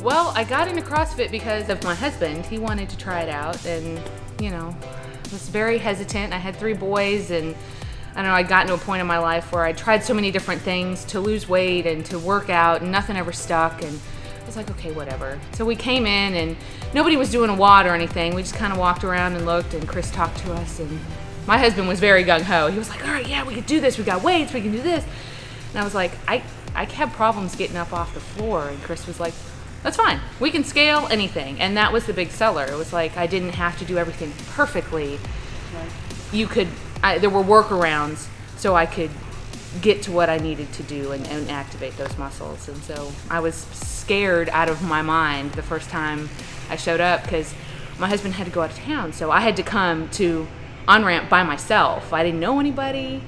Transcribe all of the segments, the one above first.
Well, I got into CrossFit because of my husband. He wanted to try it out and, was very hesitant. I had 3 boys and I don't know, I'd gotten to a point in my life where I tried so many different things to lose weight and to work out and nothing ever stuck, and I was like, okay, whatever. So we came in and nobody was doing a WOD or anything. We just kind of walked around and looked, and Chris talked to us, and my husband was very gung-ho. He was like, all right, yeah, we can do this. We got weights, we can do this. And I was like, I have problems getting up off the floor. And Chris was like, that's fine. We can scale anything. And that was the big seller. It was like I didn't have to do everything perfectly. There were workarounds so I could get to what I needed to do and activate those muscles. And so I was scared out of my mind the first time I showed up because my husband had to go out of town. So I had to come to on-ramp by myself. I didn't know anybody,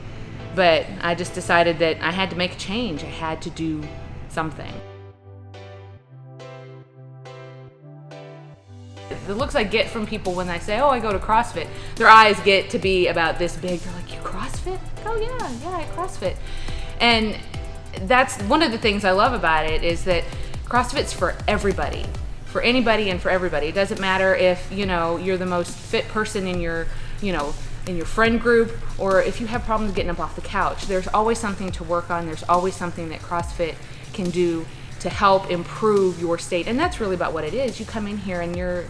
but I just decided that I had to make a change. I had to do something. The looks I get from people when I say, oh, I go to CrossFit, their eyes get to be about this big. They're like, you CrossFit? Oh, yeah, I CrossFit. And that's one of the things I love about it, is that CrossFit's for everybody, for anybody and for everybody. It doesn't matter if, you're the most fit person in your, in your friend group, or if you have problems getting up off the couch. There's always something to work on. There's always something that CrossFit can do to help improve your state. And that's really about what it is. You come in here and you're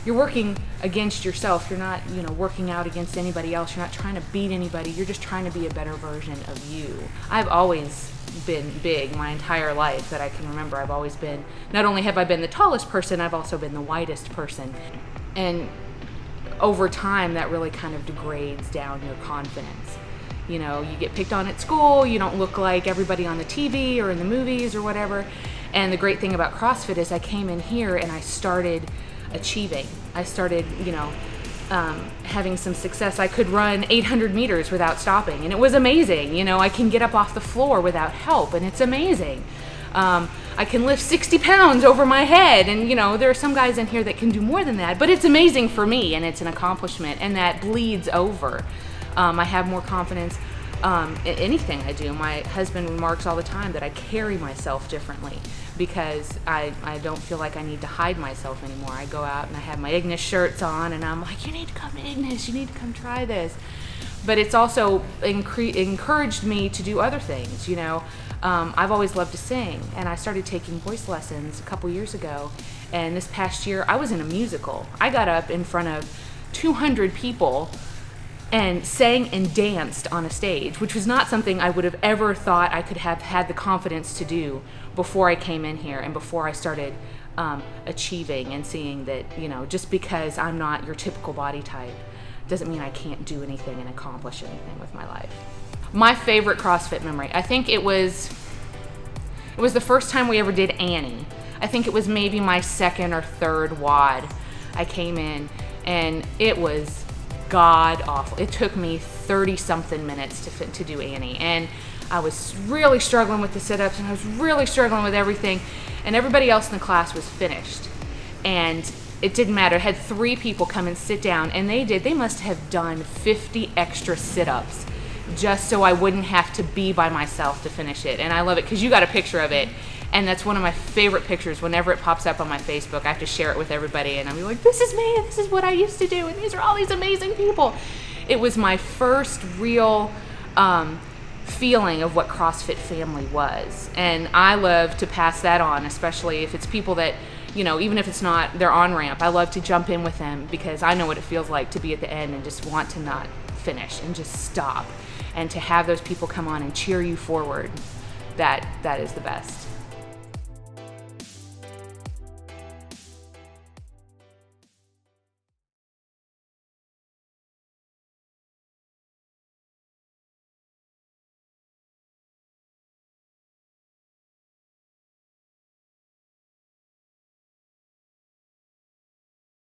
working against yourself. You're not, working out against anybody else. You're not trying to beat anybody. You're just trying to be a better version of you. I've always been big my entire life that I can remember. I've always been, not only have I been the tallest person, I've also been the widest person. And over time, that really kind of degrades down your confidence. You get picked on at school, you don't look like everybody on the TV or in the movies or whatever. And the great thing about CrossFit is I came in here and I started achieving. I started, having some success. I could run 800 meters without stopping, and it was amazing. I can get up off the floor without help, and it's amazing. I can lift 60 pounds over my head, and there are some guys in here that can do more than that, but it's amazing for me, and it's an accomplishment, and that bleeds over. I have more confidence in anything I do. My husband remarks all the time that I carry myself differently because I don't feel like I need to hide myself anymore. I go out and I have my Ignis shirts on, and I'm like, you need to come to Ignis, you need to come try this. But it's also encouraged me to do other things. I've always loved to sing, and I started taking voice lessons a couple years ago. And this past year, I was in a musical. I got up in front of 200 people and sang and danced on a stage, which was not something I would have ever thought I could have had the confidence to do before I came in here and before I started achieving and seeing that, just because I'm not your typical body type doesn't mean I can't do anything and accomplish anything with my life. My favorite CrossFit memory, I think it was the first time we ever did Annie. I think it was maybe my second or third WOD. I came in and it was god awful. It took me 30-something minutes to do Annie, and I was really struggling with the sit-ups, and I was really struggling with everything, and everybody else in the class was finished, and it didn't matter. I had 3 people come and sit down, and they must have done 50 extra sit-ups just so I wouldn't have to be by myself to finish it. And I love it because you got a picture of it, and that's one of my favorite pictures. Whenever it pops up on my Facebook, I have to share it with everybody, and I'm like, this is me, this is what I used to do, and these are all these amazing people. It was my first real feeling of what CrossFit family was, and I love to pass that on, especially if it's people that, even if it's not their on-ramp, I love to jump in with them because I know what it feels like to be at the end and just want to not finish and just stop, and to have those people come on and cheer you forward. That is the best.